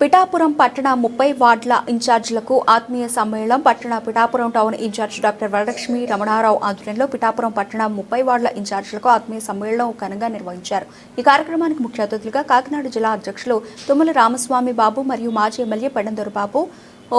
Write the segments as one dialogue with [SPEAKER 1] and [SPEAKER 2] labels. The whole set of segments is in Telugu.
[SPEAKER 1] పిఠాపురం పట్టణ 30 వార్డుల ఇన్ఛార్జీలకు ఆత్మీయ సమ్మేళనం Pithapuram town incharge doctor Varalakshmi Ramanarao ఆధ్వర్యంలో పిఠాపురం పట్టణ 30 వార్డుల ఇన్ఛార్జీలకు ఆత్మీయ సమ్మేళనం ఘనంగా నిర్వహించారు. ఈ కార్యక్రమానికి ముఖ్య అతిథులుగా కాకినాడ జిల్లా అధ్యక్షులు తుమ్మల రామస్వామి బాబు మరియు మాజీ ఎమ్మెల్యే పెండందొర బాబు,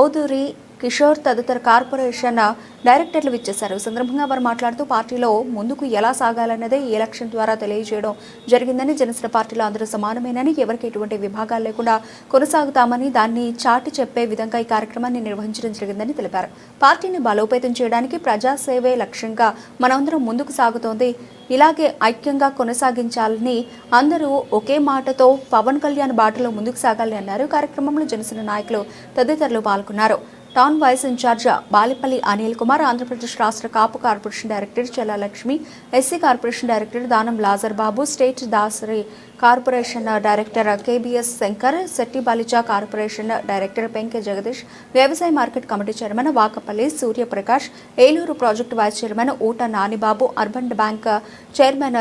[SPEAKER 1] ఓదూరి కిషోర్ తదితర కార్పొరేషన్ డైరెక్టర్లు విచ్చేశారు. సందర్భంగా వారు మాట్లాడుతూ పార్టీలో ముందుకు ఎలా సాగాలన్నదే ఈ ఎలక్షన్ ద్వారా తెలియజేయడం జరిగిందని, జనసేన పార్టీలో అందరూ సమానమేనని, ఎవరికి ఎటువంటి విభాగాలు లేకుండా కొనసాగుతామని దాన్ని చాటి చెప్పే విధంగా ఈ కార్యక్రమాన్ని నిర్వహించడం జరిగిందని తెలిపారు. పార్టీని బలోపేతం చేయడానికి ప్రజాసేవే లక్ష్యంగా మనందరం ముందుకు సాగుతోంది. ఇలాగే ఐక్యంగా కొనసాగించాలని, అందరూ ఒకే మాటతో పవన్ కళ్యాణ్ బాటలో ముందుకు సాగాలని అన్నారు. కార్యక్రమంలో జనసేన నాయకులు తదితరులు పాల్గొన్నారు. Town vice incharge Balipalli Anil Kumar, Andhra Pradesh రాష్ట్ర Kapu corporation director Chellalakshmi, SC corporation director Danam Lazar Babu, state Dasari corporation director KBS Shankar, Setti Balija corporation director Penke Jagadish, వ్యవసాయ market committee chairman Vakapalli Suryaprakash, Eluru project vice chairman Oota Nanibabu, urban bank chairman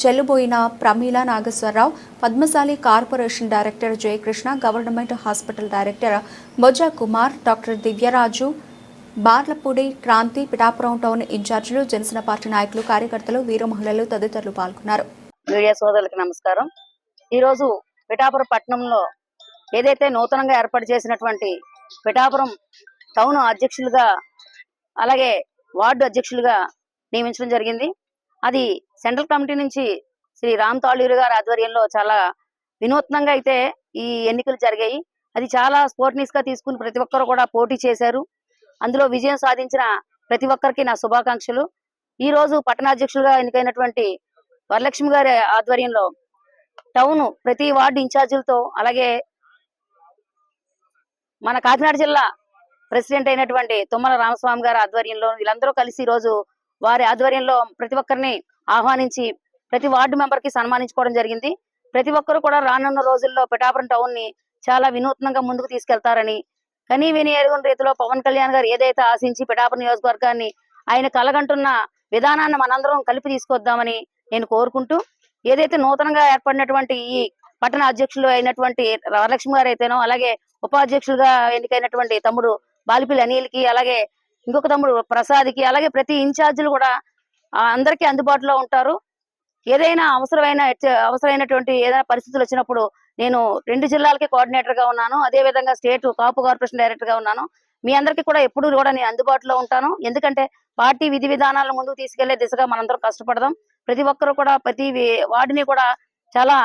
[SPEAKER 1] Chelluboina Pramila Nageswararao, Padmasali corporation director Jayakrishna, government hospital director Moja Kumar, doctor Divyaraju, Barlapudi Kranti, Pithapuram town ఇన్ఛార్జీలు, జనసేన పార్టీ నాయకులు, కార్యకర్తలు, వీర మహిళలు తదితరులు పాల్గొన్నారు.
[SPEAKER 2] మీడియా సోదరులకు నమస్కారం. ఈరోజు పిఠాపురం పట్టణంలో ఏదైతే నూతనంగా ఏర్పాటు చేసినటువంటి పిఠాపురం టౌన్ అధ్యక్షులుగా అలాగే వార్డు అధ్యక్షులుగా నియమించడం జరిగింది. అది సెంట్రల్ కమిటీ నుంచి శ్రీ రామ్ తాళూరు గారి ఆధ్వర్యంలో చాలా వినూత్నంగా అయితే ఈ ఎన్నికలు జరిగాయి. అది చాలా స్పోర్ట్నీస్ గా తీసుకుని ప్రతి ఒక్కరు కూడా పోటీ చేశారు. అందులో విజయం సాధించిన ప్రతి ఒక్కరికి నా శుభాకాంక్షలు. ఈ రోజు పట్టణాధ్యక్షులుగా ఎన్నికైనటువంటి వరలక్ష్మి గారి ఆధ్వర్యంలో టౌన్ ప్రతి వార్డు ఇన్ఛార్జీలతో అలాగే మన కాకినాడ జిల్లా ప్రెసిడెంట్ అయినటువంటి తుమ్మల రామస్వామి గారి ఆధ్వర్యంలో వీళ్ళందరూ కలిసి ఈ రోజు వారి ఆధ్వర్యంలో ప్రతి ఒక్కరిని ఆహ్వానించి ప్రతి వార్డు మెంబర్ కి సన్మానించుకోవడం జరిగింది. ప్రతి ఒక్కరు కూడా రానున్న రోజుల్లో పిఠాపురం టౌన్ ని చాలా వినూత్నంగా ముందుకు తీసుకెళ్తారని, కనీ విని ఎరుగని రీతిలో పవన్ కళ్యాణ్ గారు ఏదైతే ఆశించి పిఠాపురం నియోజకవర్గాన్ని ఆయన కలగంటున్న విధానాన్ని మనందరం కలిపి తీసుకొద్దామని నేను కోరుకుంటూ, ఏదైతే నూతనంగా ఏర్పడినటువంటి ఈ పట్టణ అధ్యక్షులు అయినటువంటి వరలక్ష్మి గారు అయితేనో, అలాగే ఉపాధ్యక్షులుగా ఎన్నికైనటువంటి తమ్ముడు బాలిపల్లి అనిల్ కి, అలాగే ఇంకొక తమ్ముడు ప్రసాద్ కి, అలాగే ప్రతి ఇన్ఛార్జీలు కూడా అందరికీ అందుబాటులో ఉంటారు. ఏదైనా అవసరమైనటువంటి ఏదైనా పరిస్థితులు వచ్చినప్పుడు నేను 2 జిల్లాలకి కోఆర్డినేటర్ గా ఉన్నాను. అదే విధంగా స్టేట్ కాపు కార్పొరేషన్ డైరెక్టర్ గా ఉన్నాను. మీ అందరికీ కూడా ఎప్పుడు కూడా నేను అందుబాటులో ఉంటాను. ఎందుకంటే పార్టీ విధి విధానాలను ముందుకు తీసుకెళ్లే దిశగా మనందరం కష్టపడదాం. ప్రతి ఒక్కరు కూడా ప్రతి వార్డుని కూడా చాలా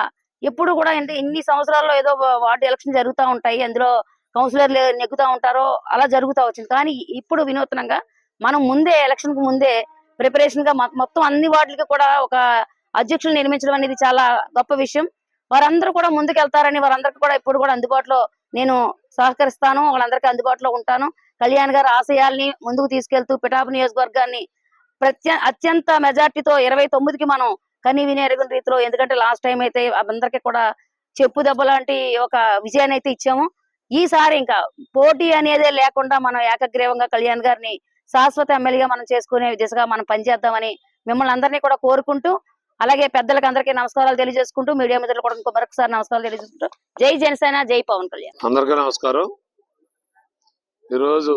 [SPEAKER 2] ఎప్పుడు కూడా ఇన్ని సంవత్సరాల్లో ఏదో వార్డు ఎలక్షన్ జరుగుతూ ఉంటాయి, అందులో కౌన్సిలర్లు నెగ్గుతూ ఉంటారో అలా జరుగుతూ వచ్చింది. కానీ ఇప్పుడు వినూత్నంగా మనం ముందే ఎలక్షన్ కు ముందే ప్రిపరేషన్ గా మొత్తం అన్ని వార్డులకి కూడా ఒక అధ్యక్షులు నిర్మించడం అనేది చాలా గొప్ప విషయం. వారందరూ కూడా ముందుకెళ్తారని వారందరికీ కూడా ఇప్పుడు కూడా అందుబాటులో నేను సహకరిస్తాను, వాళ్ళందరికీ అందుబాటులో ఉంటాను. కళ్యాణ్ గారి ఆశయాల్ని ముందుకు తీసుకెళ్తూ పిఠాపురం నియోజకవర్గాన్ని అత్యంత మెజార్టీతో 29కి మనం కనీ విని ఎరుగని రీతిలో, ఎందుకంటే లాస్ట్ టైం అయితే అందరికీ కూడా చెప్పు దెబ్బ లాంటి ఒక విజయాన్ని అయితే ఇచ్చాము. ఈసారి ఇంకా పోటీ అనేదే లేకుండా మనం ఏకగ్రీవంగా కళ్యాణ్ గారిని శాశ్వత ఎమ్మెల్యేగా మనం చేసుకునే దిశగా మనం పనిచేద్దామని మిమ్మల్ని అందరినీ కూడా కోరుకుంటూ, అలాగే పెద్దలకు అందరికీ నమస్కారాలు తెలియజేసుకుంటూ, మీడియా మిత్రులు కూడా ఇంకో మరొకసారి నమస్కారాలు తెలియజేసుకుంటూ, జై జనసేన, జై పవన్ కళ్యాణ్.
[SPEAKER 3] అందరికీ నమస్కారం. ఈరోజు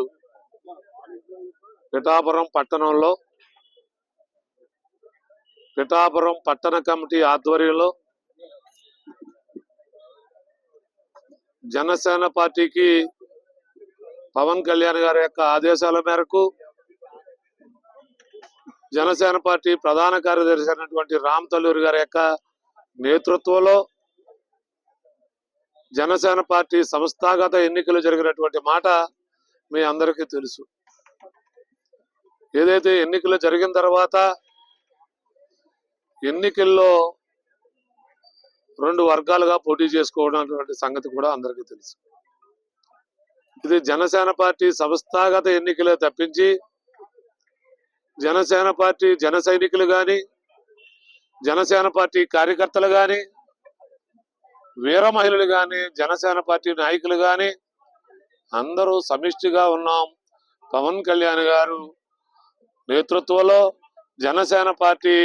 [SPEAKER 3] పిఠాపురం పట్టణంలో పిఠాపురం పట్టణ కమిటీ ఆధ్వర్యంలో జనసేన పార్టీకి పవన్ కళ్యాణ్ గారి యొక్క ఆదేశాల మేరకు జనసేన పార్టీ ప్రధాన కార్యదర్శి అయినటువంటి రామ్ తల్లూరి గారి యొక్క నేతృత్వంలో జనసేన పార్టీ సంస్థాగత ఎన్నికలు జరిగినటువంటి మాట మీ అందరికీ తెలుసు. ఏదైతే ఎన్నికలు జరిగిన తర్వాత ఎన్నికల్లో 2 వర్గాలుగా పోటీ చేసుకోవడం సంగతి కూడా అందరికీ తెలుసు. ఇది జనసేన పార్టీ సంస్థాగత ఎన్నికలే తప్పించి జనసేన పార్టీ జన సైనికులు కానీ, జనసేన పార్టీ కార్యకర్తలు కానీ, వీర మహిళలు కానీ, జనసేన పార్టీ నాయకులు కానీ అందరూ సమిష్టిగా ఉన్నాం. పవన్ కళ్యాణ్ గారు నేతృత్వంలో జనసేన పార్టీ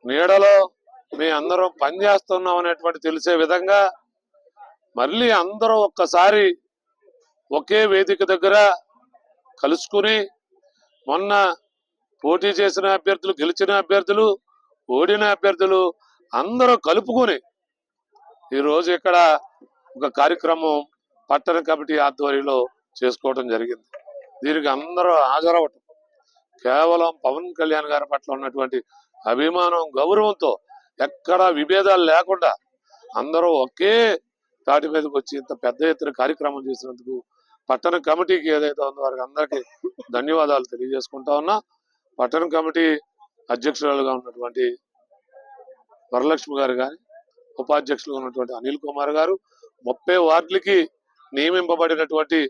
[SPEAKER 3] నీడలో మీ అందరం పనిచేస్తున్నాం అనేటువంటి తెలిసే విధంగా మళ్ళీ అందరూ ఒక్కసారి ఒకే వేదిక దగ్గర కలుసుకుని మొన్న పోటీ చేసిన అభ్యర్థులు, గెలిచిన అభ్యర్థులు, ఓడిన అభ్యర్థులు అందరూ కలుపుకొని ఈరోజు ఇక్కడ ఒక కార్యక్రమం పట్టణ కమిటీ ఆధ్వర్యంలో చేసుకోవడం జరిగింది. దీనికి అందరూ హాజరవటం కేవలం పవన్ కళ్యాణ్ గారి పట్ల ఉన్నటువంటి అభిమానం, గౌరవంతో ఎక్కడా విభేదాలు లేకుండా అందరూ ఒకే తాటి మీదకి వచ్చి ఇంత పెద్ద ఎత్తున కార్యక్రమం చేసినందుకు పట్టణ కమిటీకి ఏదైతే ఉందో వారికి అందరికీ ధన్యవాదాలు తెలియజేసుకుంటా ఉన్నా. పట్టణ కమిటీ అధ్యక్షురాలుగా ఉన్నటువంటి వరలక్ష్మి గారు కానీ, ఉపాధ్యక్షులుగా ఉన్నటువంటి అనిల్ కుమార్ గారు, 30 వార్డులకి నియమింపబడినటువంటి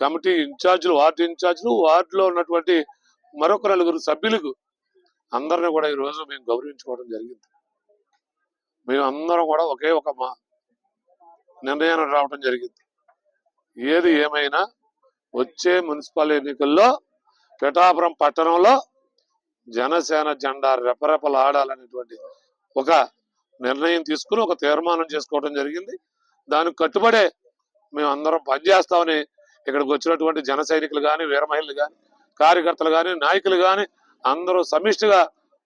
[SPEAKER 3] కమిటీ ఇన్ఛార్జీలు, వార్డు ఇన్ఛార్జీలు, వార్డులో ఉన్నటువంటి మరొక 4 సభ్యులకు అందరిని కూడా ఈరోజు మేము గౌరవించుకోవడం జరిగింది. మేము అందరం కూడా ఒకే ఒక నిర్ణయానికి రావడం జరిగింది. ఏది ఏమైనా వచ్చే మున్సిపల్ ఎన్నికల్లో పిఠాపురం పట్టణంలో జనసేన జెండా రెపరెపలాడాలనేటువంటి ఒక నిర్ణయం తీసుకుని ఒక తీర్మానం చేసుకోవడం జరిగింది. దానికి కట్టుబడే మేము అందరం పనిచేస్తామని ఇక్కడికి వచ్చినటువంటి జన సైనికులు కానీ, వీర మహిళలు కానీ, కార్యకర్తలు కానీ, నాయకులు కానీ అందరూ సమిష్టిగా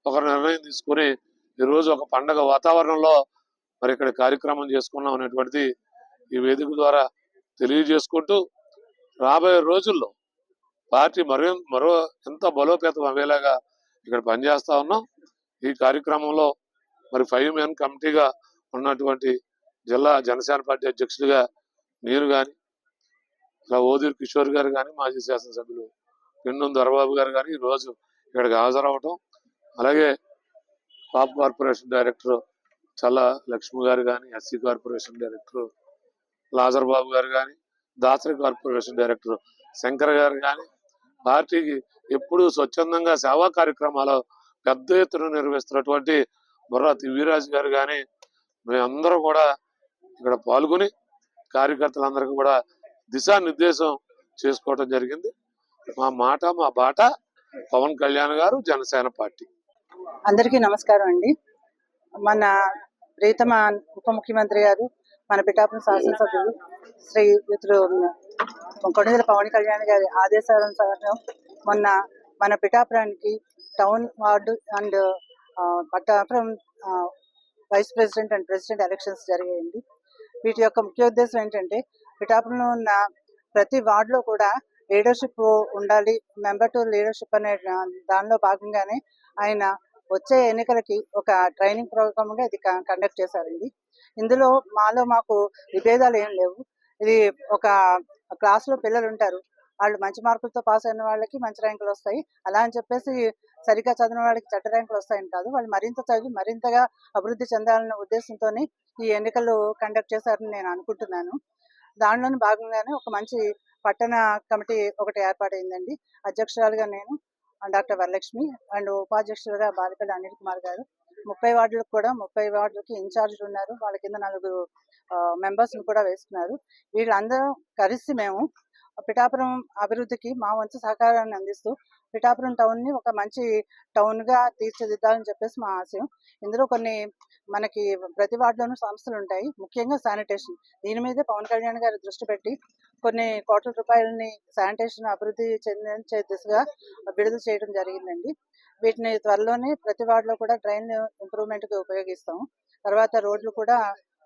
[SPEAKER 3] ఒక నిర్ణయం తీసుకుని ఈరోజు ఒక పండగ వాతావరణంలో మరి ఇక్కడ కార్యక్రమం చేసుకున్నాం అనేటువంటిది ఈ వేదిక ద్వారా తెలియజేసుకుంటూ రాబోయే రోజుల్లో పార్టీ మరో ఎంత బలోపేతం అయ్యేలాగా ఇక్కడ పనిచేస్తా ఉన్నాం. ఈ కార్యక్రమంలో మరి 5 మెన్ కమిటీగా ఉన్నటువంటి జిల్లా జనసేన పార్టీ అధ్యక్షుడిగా నేను కానీ, ఇలా ఓదూరు కిషోర్ గారు కానీ, మాజీ శాసనసభ్యులు పెండం దొరబాబు గారు కానీ ఈరోజు ఇక్కడికి హాజరవటం, అలాగే పాప్ కార్పొరేషన్ డైరెక్టర్ చల్ల లక్ష్మి గారు కానీ, ఎస్సీ కార్పొరేషన్ డైరెక్టర్ లాజర్ బాబు గారు కానీ, దాసరి కార్పొరేషన్ డైరెక్టర్ శంకర్ గారు కానీ, పార్టీకి ఎప్పుడు స్వచ్ఛందంగా సేవా కార్యక్రమాలు పెద్ద ఎత్తున నిర్వహిస్తున్నటువంటి బుర్రా తివ్విరాజు గారు కానీ మేమందరం కూడా ఇక్కడ పాల్గొని కార్యకర్తలందరికీ కూడా దిశానిర్దేశం చేసుకోవడం జరిగింది. మా మాట మా బాట పవన్ కళ్యాణ్ గారు, జనసేన పార్టీ.
[SPEAKER 4] అందరికీ నమస్కారం అండి. మన ప్రీతమ ఉప ముఖ్యమంత్రి గారు, మన పిఠాపురం శాసనసభ్యులు శ్రీయుతులు కొణిదెల పవన్ కళ్యాణ్ గారి ఆదేశానుసారం మొన్న మన పిఠాపురానికి town, ward and Pithapuram vice president and president elections జరిగాయండి. వీటి యొక్క ముఖ్య ఉద్దేశం ఏంటంటే పిఠాపురంలో ఉన్న ప్రతి వార్డులో కూడా లీడర్షిప్ ఉండాలి, మెంబర్ టు లీడర్షిప్ అనే దానిలో భాగంగానే ఆయన వచ్చే ఎన్నికలకి ఒక ట్రైనింగ్ ప్రోగ్రామ్గా ఇది కండక్ట్ చేశారండి. ఇందులో మాకు విభేదాలు ఏం లేవు. ఇది ఒక క్లాస్లో పిల్లలు ఉంటారు, వాళ్ళు మంచి మార్కులతో పాస్ అయిన వాళ్ళకి మంచి ర్యాంకులు వస్తాయి, అలా అని చెప్పేసి సరిగ్గా చదివిన వాళ్ళకి చెడ్డ ర్యాంకులు వస్తాయని కాదు. వాళ్ళు మరింత చదివి మరింతగా అభివృద్ధి చెందాలన్న ఉద్దేశంతో ఈ ఎన్నికలు కండక్ట్ చేశారని నేను అనుకుంటున్నాను. దానిలోని భాగంగానే ఒక మంచి పట్టణ కమిటీ ఒకటి ఏర్పాటైందండి. అధ్యక్షురాలుగా నేను డాక్టర్ వరలక్ష్మి అండ్ ఉపాధ్యక్షులుగా బాలిపల్లి అనిల్ కుమార్ గారు. 30 వార్డులకు కూడా 30 వార్డులకి ఇన్ఛార్జీలు ఉన్నారు. వాళ్ళ కింద 4 మెంబర్స్ని కూడా వేసుకున్నారు. వీళ్ళందరూ కలిసి మేము పిఠాపురం అభివృద్ధికి మా వంతు సహకారాన్ని అందిస్తూ పిఠాపురం టౌన్ని ఒక మంచి టౌన్గా తీర్చిదిద్దాలని చెప్పేసి మా ఆశయం. ఇందులో కొన్ని మనకి ప్రతి వార్డులోనూ సంస్థలు ఉంటాయి, ముఖ్యంగా శానిటేషన్. దీని మీదే పవన్ కళ్యాణ్ గారు దృష్టి పెట్టి కొన్ని కోట్ల రూపాయలని శానిటేషన్ అభివృద్ధి చెందించే దిశగా విడుదల చేయడం జరిగిందండి. వీటిని త్వరలోనే ప్రతి వార్డులో కూడా డ్రైన్ ఇంప్రూవ్మెంట్కి ఉపయోగిస్తాము. తర్వాత రోడ్లు కూడా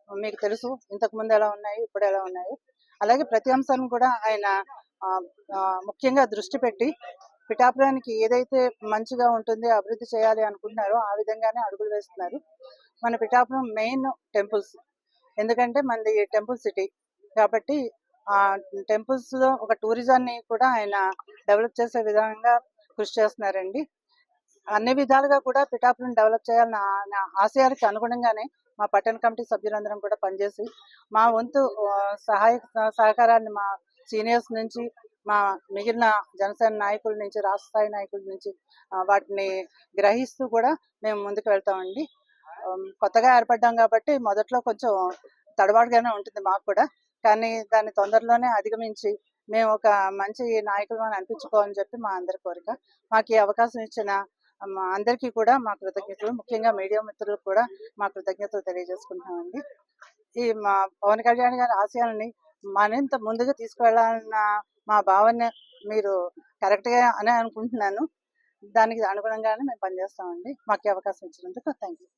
[SPEAKER 4] మీకు తెలుసు ఇంతకు ముందు ఎలా ఉన్నాయి, ఇప్పుడు ఎలా ఉన్నాయి. అలాగే ప్రతి అంశాన్ని కూడా ఆయన ముఖ్యంగా దృష్టి పెట్టి పిఠాపురానికి ఏదైతే మంచిగా ఉంటుంది, అభివృద్ధి చేయాలి అనుకుంటున్నారో ఆ విధంగానే అడుగులు వేస్తున్నారు. మన పిఠాపురం మెయిన్ టెంపుల్స్, ఎందుకంటే మనది టెంపుల్ సిటీ కాబట్టి ఆ టెంపుల్స్ లో ఒక టూరిజాన్ని కూడా ఆయన డెవలప్ చేసే విధంగా కృషి చేస్తున్నారండి. అన్ని విధాలుగా కూడా పిఠాపురం డెవలప్ చేయాలన్న ఆశయాలకు అనుగుణంగానే మా పట్టణ కమిటీ సభ్యులందరం కూడా పనిచేసి మా వంతు సహకారాన్ని మా సీనియర్స్ నుంచి, మా మిగిలిన జనసేన నాయకుల నుంచి, రాష్ట్ర స్థాయి నాయకుల నుంచి వాటిని గ్రహిస్తూ కూడా మేము ముందుకు వెళ్తామండి. కొత్తగా ఏర్పడ్డాం కాబట్టి మొదట్లో కొంచెం తడబాటుగానే ఉంటుంది మాకు కూడా, కానీ దాన్ని తొందరలోనే అధిగమించి మేము ఒక మంచి నాయకులను అనిపించుకోవాలని చెప్పి మా అందరి కోరిక. మాకు ఈ అవకాశం ఇచ్చిన అందరికీ కూడా మా కృతజ్ఞతలు, ముఖ్యంగా మీడియా మిత్రులకు కూడా మా కృతజ్ఞతలు తెలియజేసుకుంటున్నామండి. ఈ మా పవన్ కళ్యాణ్ గారి ఆశయాలని మరింత ముందుకు తీసుకువెళ్ళాలన్న మా భావన మీరు కరెక్ట్గా అని అనుకుంటున్నాను. దానికి అనుగుణంగానే మేము పనిచేస్తామండి. మాకు ఈ అవకాశం ఇచ్చినందుకు థ్యాంక్ యూ.